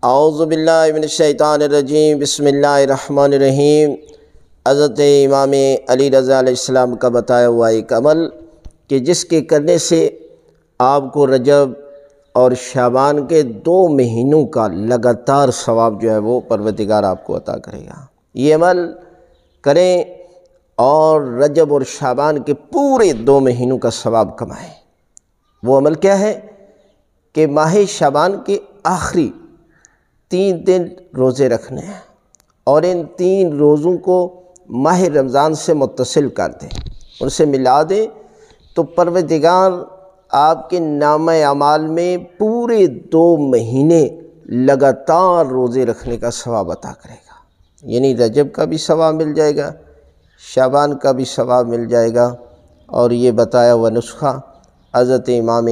اعوذ باللہ من الشیطان الرجیم، بسم اللہ الرحمن الرحیم۔ حضرت امام علی رضا علیہ السلام کا بتایا ہوا ایک عمل کہ جس کے کرنے سے آپ کو رجب اور شعبان کے 2 مہینوں کا لگاتار ثواب جو ہے وہ پروردگار آپ کو عطا کرے گا۔ یہ عمل کریں اور رجب اور شعبان کے پورے 2 مہینوں کا ثواب کمائیں۔ وہ عمل کیا ہے کہ ماہ شعبان کے آخری 3 دن روزے رکھنے ہیں اور ان 3 روزوں کو ماہ رمضان سے متصل کر دیں، ان سے ملا دیں، تو پروردگار آپ کے نامہ اعمال میں پورے 2 مہینے لگاتار روزے رکھنے کا ثواب عطا کرے گا۔ یعنی رجب کا بھی ثواب مل جائے گا، شعبان کا بھی ثواب مل جائے گا۔ اور یہ بتایا ہوا نسخہ حضرت امام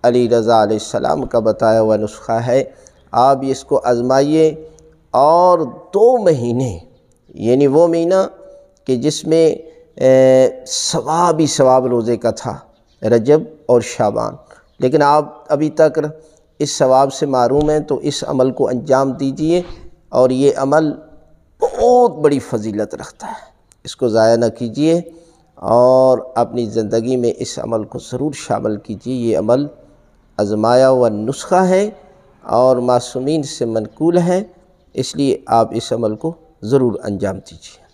علی رضا علیہ السلام کا بتایا ہوا نسخہ ہے، آپ اس کو آزمائیے اور 2 مہینے، یعنی وہ مہینہ کہ جس میں ثواب ہی ثواب روزے کا تھا، رجب اور شعبان، لیکن آپ ابھی تک اس ثواب سے محروم ہیں، تو اس عمل کو انجام دیجئے، اور یہ عمل بہت بڑی فضیلت رکھتا ہے، اس کو ضائع نہ کیجئے اور اپنی زندگی میں اس عمل کو ضرور شامل کیجئے۔ یہ عمل آزمایا ہوا نسخہ ہے اور معصومین سے منقول ہے، اس لیے آپ اس عمل کو ضرور انجام دیجیے۔